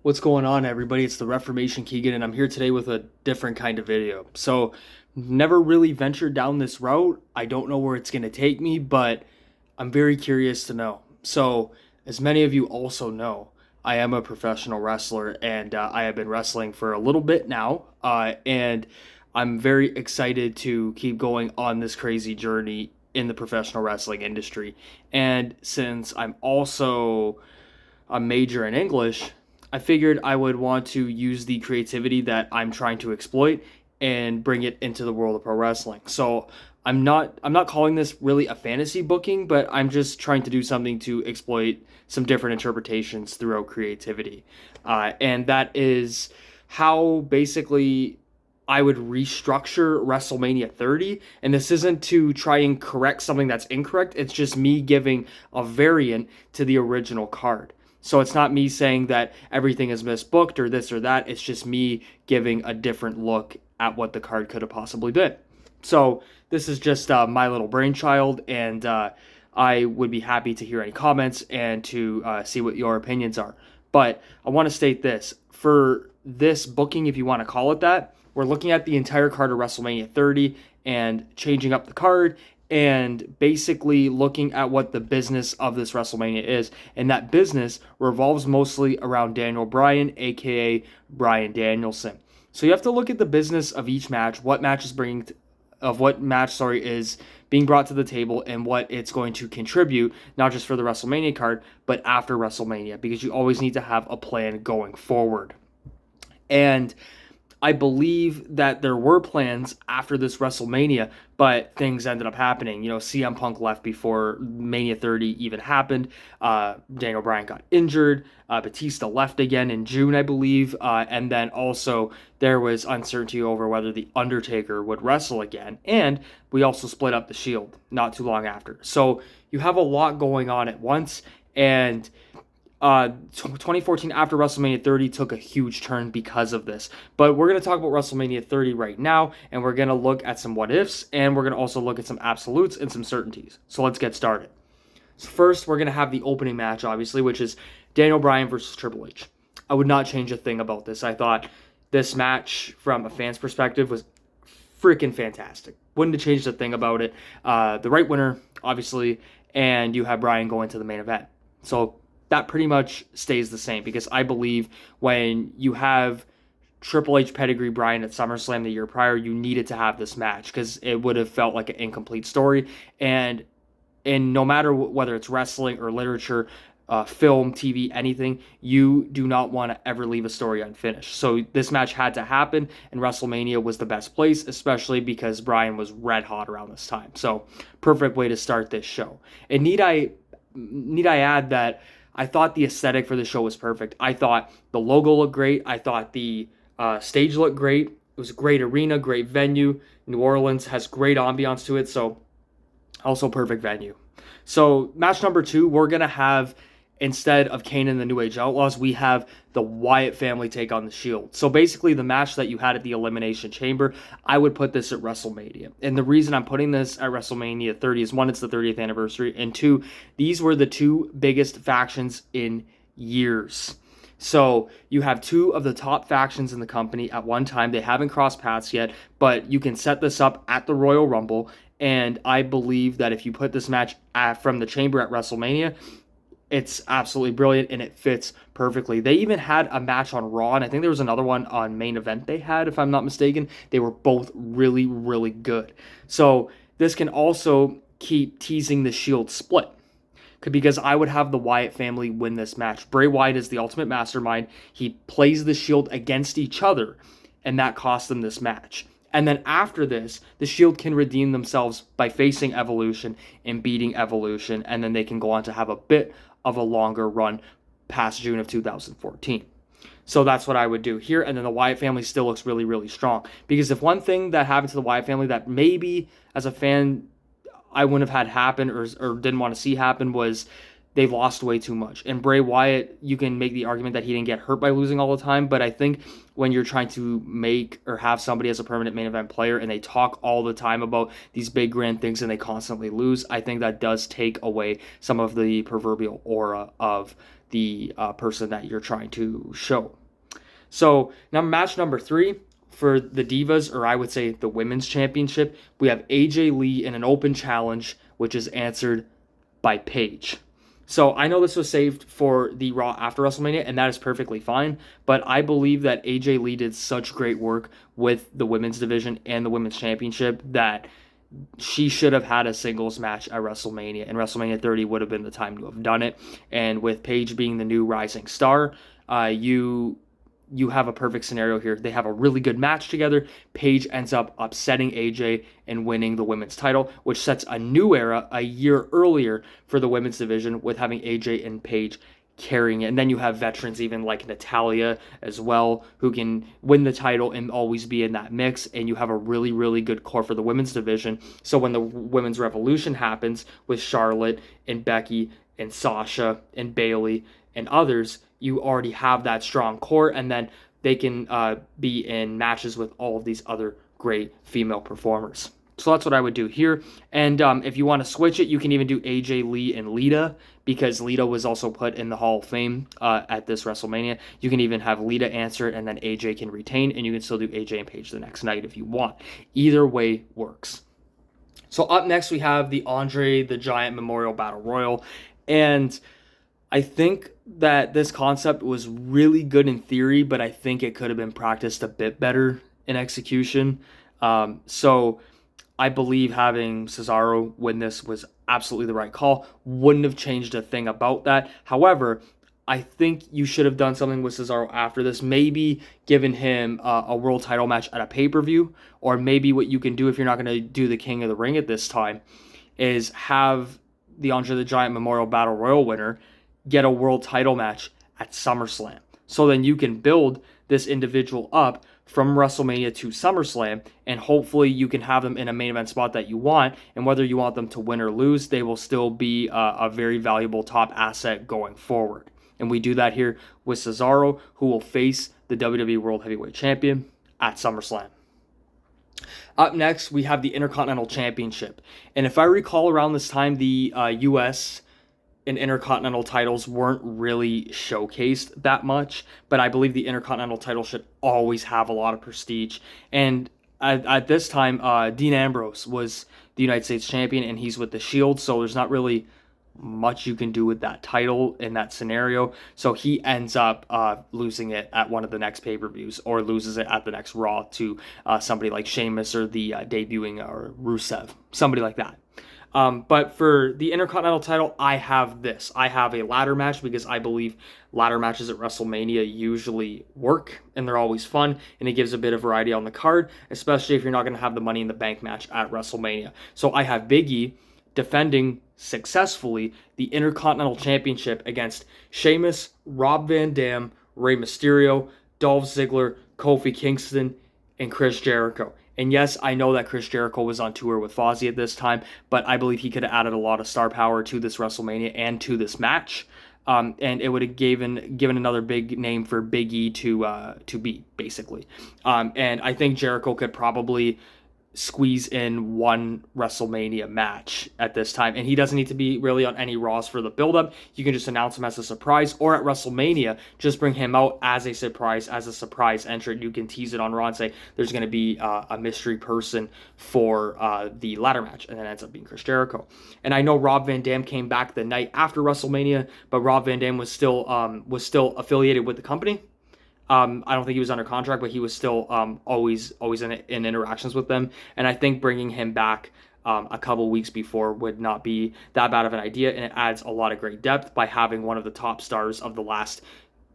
What's going on, everybody? It's the Reformation Keegan, and I'm here today with a different kind of video. So, never really ventured down this route. I don't know where it's going to take me, but I'm very curious to know. So, as many of you also know, I am a professional wrestler, and I have been wrestling for a little bit now, and I'm very excited to keep going on this crazy journey in the professional wrestling industry. And since I'm also a major in English, I figured I would want to use the creativity that I'm trying to exploit and bring it into the world of pro wrestling. So I'm not calling this really a fantasy booking, but I'm just trying to do something to exploit some different interpretations throughout creativity. And that is how basically I would restructure WrestleMania 30. And this isn't to try and correct something that's incorrect, it's just me giving a variant to the original card. So it's not me saying that everything is misbooked or this or that. It's just me giving a different look at what the card could have possibly been. So this is just my little brainchild, and I would be happy to hear any comments and to see what your opinions are. But I want to state this. For this booking, if you want to call it that, we're looking at the entire card of WrestleMania 30 and changing up the card and basically looking at what the business of this WrestleMania is. And that business revolves mostly around Daniel Bryan, aka Bryan Danielson. So you have to look at the business of each match, what match is being brought to the table and what it's going to contribute, not just for the WrestleMania card, but after WrestleMania, because you always need to have a plan going forward. And I believe that there were plans after this WrestleMania, but things ended up happening. CM Punk left before Mania 30 even happened. Daniel Bryan got injured. Batista left again in June, I believe. And then also there was uncertainty over whether The Undertaker would wrestle again. And we also split up the Shield not too long after. So you have a lot going on at once. And 2014 after WrestleMania 30 took a huge turn because of this. But we're going to talk about WrestleMania 30 right now, and we're going to look at some what ifs, and we're going to also look at some absolutes and some certainties. So let's get started. So first, we're going to have the opening match, obviously, which is Daniel Bryan versus Triple H. I would not change a thing about this. I thought this match, from a fan's perspective, was freaking fantastic. Wouldn't have changed a thing about it. The right winner, obviously, and you have Bryan going to the main event. So that pretty much stays the same, because I believe when you have Triple H pedigree Bryan at SummerSlam the year prior, you needed to have this match because it would have felt like an incomplete story. And no matter whether it's wrestling or literature, film, TV, anything, you do not want to ever leave a story unfinished. So this match had to happen, and WrestleMania was the best place, especially because Bryan was red hot around this time. So perfect way to start this show. And need I add that I thought the aesthetic for the show was perfect. I thought the logo looked great. I thought the stage looked great. It was a great arena, great venue. New Orleans has great ambiance to it, so also perfect venue. So match number 2, we're going to have, instead of Kane and the New Age Outlaws, we have the Wyatt family take on the Shield. So basically the match that you had at the Elimination Chamber, I would put this at WrestleMania. And the reason I'm putting this at WrestleMania 30 is, 1, it's the 30th anniversary, and 2, these were the 2 biggest factions in years. So you have 2 of the top factions in the company at one time. They haven't crossed paths yet, but you can set this up at the Royal Rumble. And I believe that if you put this match from the Chamber at WrestleMania, it's absolutely brilliant, and it fits perfectly. They even had a match on Raw, and I think there was another one on Main Event they had, if I'm not mistaken. They were both really, really good. So this can also keep teasing the Shield split, because I would have the Wyatt family win this match. Bray Wyatt is the ultimate mastermind. He plays the Shield against each other, and that cost them this match. And then after this, the Shield can redeem themselves by facing Evolution and beating Evolution, and then they can go on to have a bit of a longer run past June of 2014. So that's what I would do here. And then the Wyatt family still looks really, really strong. Because if one thing that happened to the Wyatt family that maybe as a fan I wouldn't have had happen or didn't want to see happen, was they lost way too much. And Bray Wyatt, you can make the argument that he didn't get hurt by losing all the time, but I think when you're trying to make or have somebody as a permanent main event player and they talk all the time about these big grand things and they constantly lose, I think that does take away some of the proverbial aura of the person that you're trying to show. So now match number 3 for the Divas, or I would say the Women's Championship, we have AJ Lee in an open challenge, which is answered by Paige. So I know this was saved for the Raw after WrestleMania, and that is perfectly fine, but I believe that AJ Lee did such great work with the women's division and the women's championship that she should have had a singles match at WrestleMania, and WrestleMania 30 would have been the time to have done it. And with Paige being the new rising star, you have a perfect scenario here. They have a really good match together. Paige ends up upsetting AJ and winning the women's title, which sets a new era a year earlier for the women's division with having AJ and Paige carrying it. And then you have veterans even like Natalya as well, who can win the title and always be in that mix. And you have a really, really good core for the women's division. So when the women's revolution happens with Charlotte and Becky and Sasha and Bayley and others, you already have that strong core, and then they can be in matches with all of these other great female performers. So that's what I would do here. And if you want to switch it, you can even do AJ Lee and Lita, because Lita was also put in the Hall of Fame at this WrestleMania. You can even have Lita answer it, and then AJ can retain, and you can still do AJ and Paige the next night if you want. Either way works. So up next, we have the Andre the Giant Memorial Battle Royal. And I think that this concept was really good in theory, but I think it could have been practiced a bit better in execution. So I believe having Cesaro win this was absolutely the right call. Wouldn't have changed a thing about that. However, I think you should have done something with Cesaro after this. Maybe given him a world title match at a pay-per-view, or maybe what you can do if you're not going to do the King of the Ring at this time is have the Andre the Giant Memorial Battle Royal winner get a world title match at SummerSlam. So then you can build this individual up from WrestleMania to SummerSlam, and hopefully you can have them in a main event spot that you want, and whether you want them to win or lose, they will still be a very valuable top asset going forward. And we do that here with Cesaro, who will face the WWE World Heavyweight Champion at SummerSlam. Up next, we have the Intercontinental Championship. And if I recall, around this time, the U.S. and Intercontinental titles weren't really showcased that much, but I believe the Intercontinental title should always have a lot of prestige. And at this time, Dean Ambrose was the United States champion, and he's with the Shield, so there's not really much you can do with that title in that scenario. So he ends up losing it at one of the next pay-per-views, or loses it at the next Raw to somebody like Sheamus, or the debuting or Rusev, somebody like that. But for the Intercontinental title, I have this. I have a ladder match, because I believe ladder matches at WrestleMania usually work, and they're always fun, and it gives a bit of variety on the card, especially if you're not going to have the Money in the Bank match at WrestleMania. So I have Big E defending successfully the Intercontinental Championship against Sheamus, Rob Van Dam, Rey Mysterio, Dolph Ziggler, Kofi Kingston, and Chris Jericho. And yes, I know that Chris Jericho was on tour with Fozzy at this time, but I believe he could have added a lot of star power to this WrestleMania and to this match. And it would have given another big name for Big E to beat, basically. And I think Jericho could probably squeeze in one WrestleMania match at this time, and he doesn't need to be really on any Raws for the build-up. You can just announce him as a surprise, or at WrestleMania, just bring him out as a surprise entrant. You can tease it on Raw and say there's going to be a mystery person for the ladder match, and then it ends up being Chris Jericho. And I know Rob Van Dam came back the night after WrestleMania, but Rob Van Dam was still affiliated with the company. I don't think he was under contract, but he was still always in interactions with them. And I think bringing him back a couple weeks before would not be that bad of an idea, and it adds a lot of great depth by having one of the top stars of the last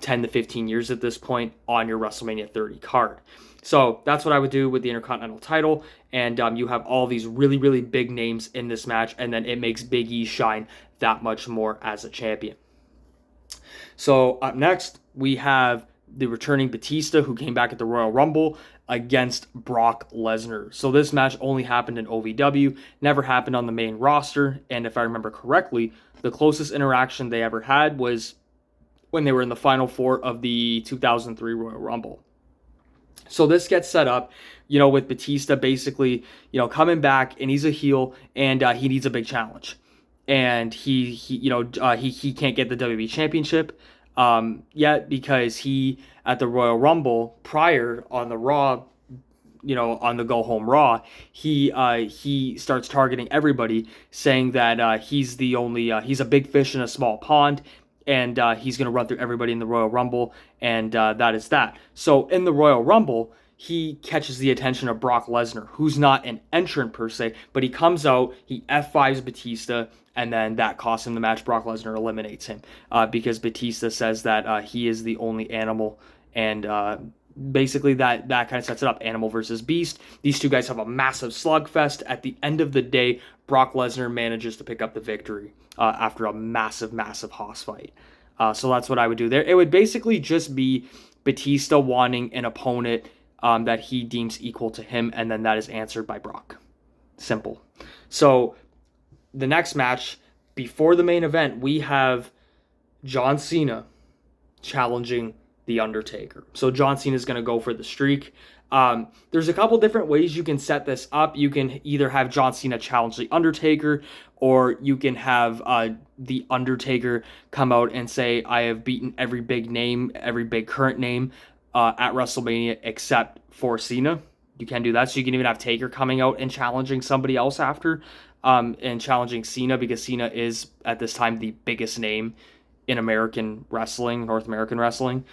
10 to 15 years at this point on your WrestleMania 30 card. So that's what I would do with the Intercontinental title, and you have all these really, really big names in this match, and then it makes Big E shine that much more as a champion. So up next, we have the returning Batista, who came back at the Royal Rumble, against Brock Lesnar. So this match only happened in OVW, never happened on the main roster, and if I remember correctly, the closest interaction they ever had was when they were in the Final Four of the 2003 Royal Rumble. So this gets set up, with Batista basically, coming back, and he's a heel, and he needs a big challenge. and he can't get the WWE Championship yet because he at the Royal Rumble prior on the Raw, on the Go Home Raw, he starts targeting everybody, saying that he's the only he's a big fish in a small pond, and he's gonna run through everybody in the Royal Rumble, and that is that. So in the Royal Rumble, he catches the attention of Brock Lesnar, who's not an entrant per se, but he comes out, he F5s Batista, and then that costs him the match. Brock Lesnar eliminates him because Batista says that he is the only animal, and basically that kind of sets it up. Animal versus Beast. These two guys have a massive slugfest. At the end of the day, Brock Lesnar manages to pick up the victory after a massive hoss fight. So that's what I would do there. It would basically just be Batista wanting an opponent that he deems equal to him, and then that is answered by Brock. Simple. So the next match, before the main event, we have John Cena challenging The Undertaker. So John Cena is going to go for the streak. There's a couple different ways you can set this up. You can either have John Cena challenge The Undertaker, or you can have The Undertaker come out and say, I have beaten every big name, every big current name at WrestleMania except for Cena. You can do that. So you can even have Taker coming out and challenging somebody else after, and challenging Cena, because Cena is at this time the biggest name in American wrestling, North American wrestling.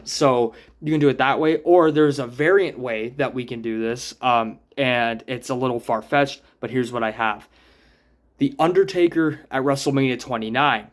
So you can do it that way, or there's a variant way that we can do this, and it's a little far-fetched, but here's what I have. The Undertaker at WrestleMania 29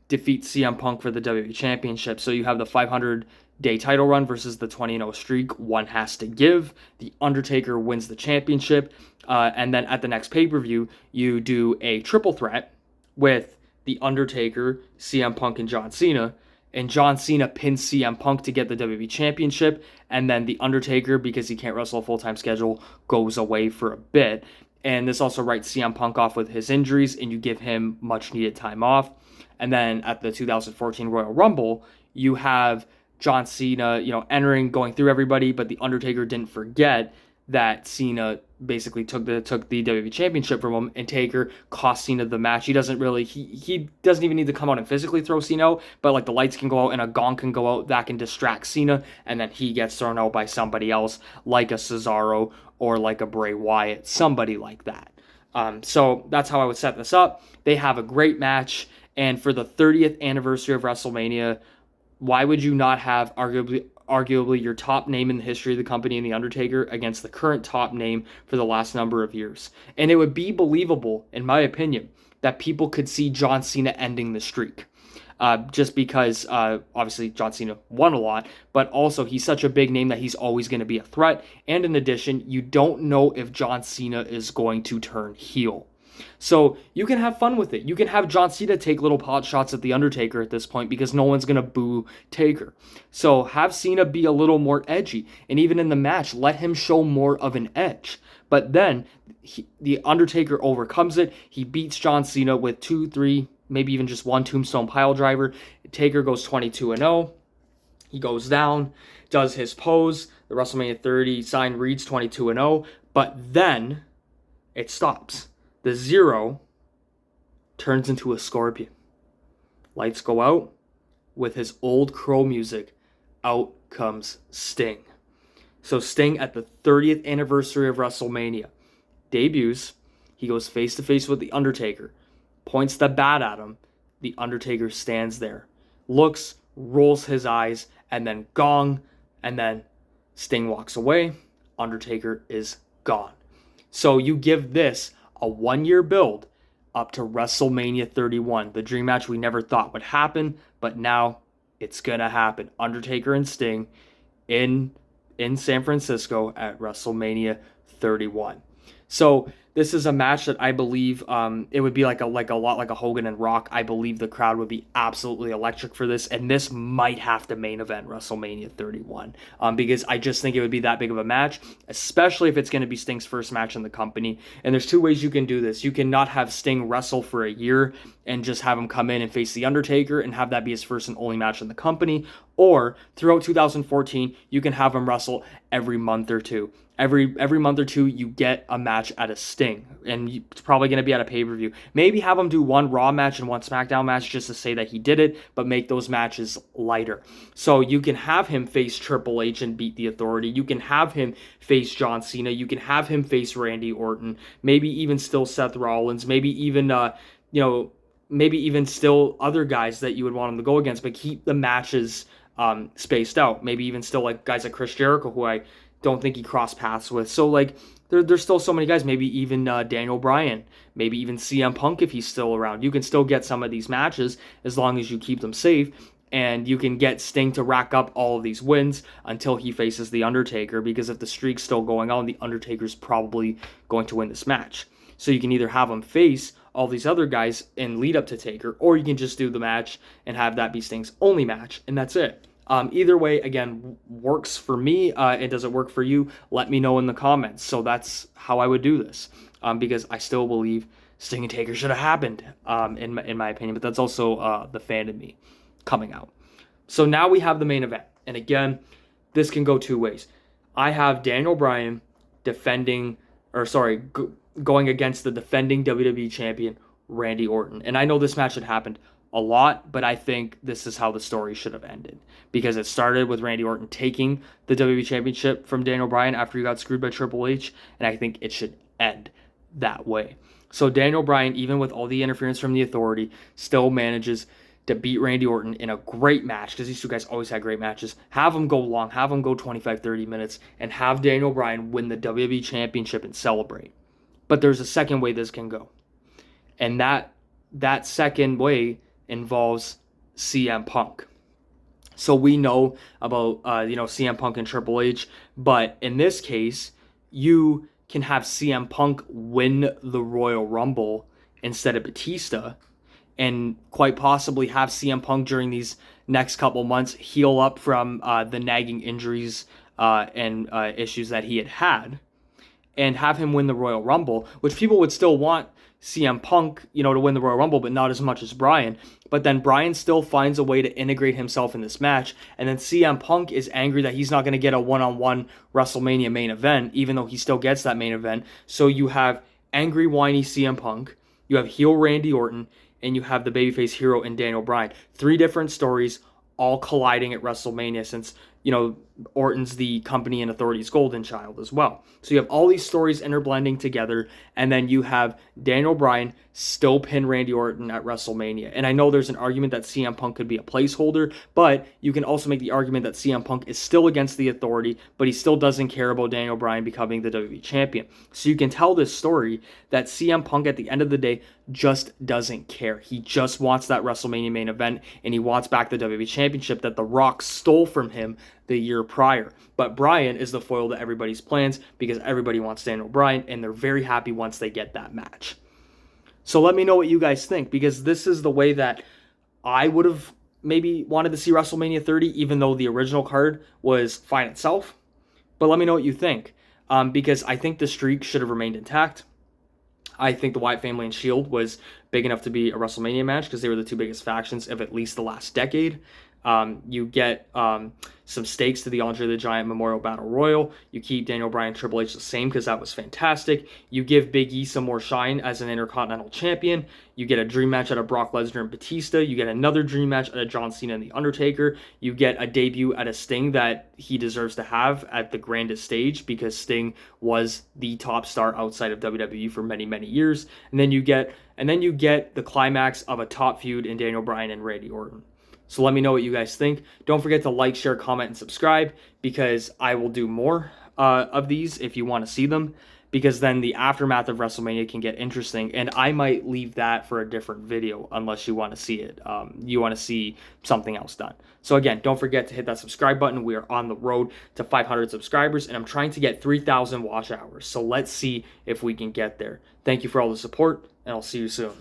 defeats CM Punk for the WWE Championship. So you have the 500-day title run versus the 20-0 streak. One has to give. The Undertaker wins the championship, and then at the next pay-per-view, you do a triple threat with The Undertaker, CM Punk, and John Cena. And John Cena pins CM Punk to get the WWE Championship. And then The Undertaker, because he can't wrestle a full-time schedule, goes away for a bit. And this also writes CM Punk off with his injuries, and you give him much-needed time off. And then at the 2014 Royal Rumble, you have John Cena, entering, going through everybody, but The Undertaker didn't forget that Cena basically took the WWE Championship from him, and Taker cost Cena the match. He doesn't even need to come out and physically throw Cena out, but like the lights can go out and a gong can go out, that can distract Cena, and then he gets thrown out by somebody else, like a Cesaro or like a Bray Wyatt, somebody like that. So that's how I would set this up. They have a great match, and for the 30th anniversary of WrestleMania, why would you not have arguably your top name in the history of the company in The Undertaker against the current top name for the last number of years? And it would be believable, in my opinion, that people could see John Cena ending the streak. Just because, obviously, John Cena won a lot, but also he's such a big name that he's always going to be a threat. And in addition, you don't know if John Cena is going to turn heel. So you can have fun with it. You can have John Cena take little pot shots at The Undertaker at this point, because no one's going to boo Taker. So have Cena be a little more edgy. And even in the match, let him show more of an edge. But then The Undertaker overcomes it. He beats John Cena with 2, 3, maybe even just one tombstone pile driver. Taker goes 22-0. He goes down, does his pose. The WrestleMania 30 sign reads 22-0. But then it stops. The 0 turns into a scorpion. Lights go out. With his old crow music, out comes Sting. So Sting, at the 30th anniversary of WrestleMania, debuts. He goes face-to-face with The Undertaker. Points the bat at him. The Undertaker stands there. Looks, rolls his eyes, and then gong. And then Sting walks away. Undertaker is gone. So you give this a 1-year build up to WrestleMania 31, the dream match we never thought would happen, but now it's gonna happen. Undertaker and Sting in San Francisco at WrestleMania 31. So this is a match that I believe it would be like a lot like a Hogan and Rock. I believe the crowd would be absolutely electric for this, and this might have to main event WrestleMania 31 because I just think it would be that big of a match, especially if it's going to be Sting's first match in the company. And there's two ways you can do this. You can not have Sting wrestle for a year and just have him come in and face The Undertaker and have that be his first and only match in the company, Or throughout 2014, you can have him wrestle every month or two. Every month or two, you get a match at a Sting, and it's probably going to be at a pay-per-view. Maybe have him do one Raw match and one SmackDown match just to say that he did it, but make those matches lighter. So you can have him face Triple H and beat the Authority. You can have him face John Cena. You can have him face Randy Orton. Maybe even still Seth Rollins. Maybe even maybe even still other guys that you would want him to go against, but keep the matches spaced out. Maybe even still like guys like Chris Jericho, who I don't think he crossed paths with. So like there's still so many guys. Maybe even Daniel Bryan. Maybe even CM Punk if he's still around. You can still get some of these matches as long as you keep them safe. And you can get Sting to rack up all of these wins until he faces The Undertaker. Because if the streak's still going on, The Undertaker's probably going to win this match. So you can either have him face all these other guys and lead up to Taker, or you can just do the match and have that be Sting's only match, and that's it. Either way, again, works for me. It doesn't work for you. Let me know in the comments. So that's how I would do this, because I still believe Sting and Taker should have happened, in my opinion. But that's also the fan in me coming out. So now we have the main event, and again, this can go two ways. I have Daniel Bryan going against the defending WWE champion Randy Orton, and I know this match had happened a lot, but I think this is how the story should have ended, because it started with Randy Orton taking the WWE Championship from Daniel Bryan after he got screwed by Triple H, and I think it should end that way. So Daniel Bryan, even with all the interference from the Authority, still manages to beat Randy Orton in a great match, because these two guys always had great matches. Have them go long, have them go 25-30 minutes, and have Daniel Bryan win the WWE Championship and celebrate. But there's a second way this can go, and that second way involves CM Punk. So we know about CM Punk and Triple H, but in this case, you can have CM Punk win the Royal Rumble instead of Batista, and quite possibly have CM Punk during these next couple months heal up from the nagging injuries and issues that he had, and have him win the Royal Rumble, which people would still want CM Punk, to win the Royal Rumble, but not as much as Bryan. But then Bryan still finds a way to integrate himself in this match, and then CM Punk is angry that he's not going to get a one-on-one WrestleMania main event, even though he still gets that main event. So you have angry, whiny CM Punk, you have heel Randy Orton, and you have the babyface hero in Daniel Bryan. 3 different stories, all colliding at WrestleMania, since Orton's the company and Authority's golden child as well. So you have all these stories interblending together, and then you have Daniel Bryan still pin Randy Orton at WrestleMania. And I know there's an argument that CM Punk could be a placeholder, but you can also make the argument that CM Punk is still against the Authority, but he still doesn't care about Daniel Bryan becoming the WWE champion. So you can tell this story that CM Punk at the end of the day just doesn't care. He just wants that WrestleMania main event, and he wants back the WWE championship that The Rock stole from him the year prior. But Bryan is the foil to everybody's plans, because everybody wants Daniel Bryan, and they're very happy once they get that match. So let me know what you guys think, because this is the way that I would have maybe wanted to see WrestleMania 30, even though the original card was fine itself. But let me know what you think, because I think the streak should have remained intact. I think the Wyatt family and Shield was big enough to be a WrestleMania match, because they were the 2 biggest factions of at least the last decade. You get some stakes to the Andre the Giant Memorial Battle Royal. You keep Daniel Bryan Triple H the same, because that was fantastic. You give Big E some more shine as an Intercontinental Champion. You get a dream match out of Brock Lesnar and Batista. You get another dream match out of John Cena and The Undertaker. You get a debut at a Sting that he deserves to have at the grandest stage, because Sting was the top star outside of WWE for many, many years. And then you get the climax of a top feud in Daniel Bryan and Randy Orton. So let me know what you guys think. Don't forget to like, share, comment, and subscribe, because I will do more of these if you want to see them, because then the aftermath of WrestleMania can get interesting, and I might leave that for a different video unless you want to see it. You want to see something else done. So again, don't forget to hit that subscribe button. We are on the road to 500 subscribers, and I'm trying to get 3,000 watch hours. So let's see if we can get there. Thank you for all the support, and I'll see you soon.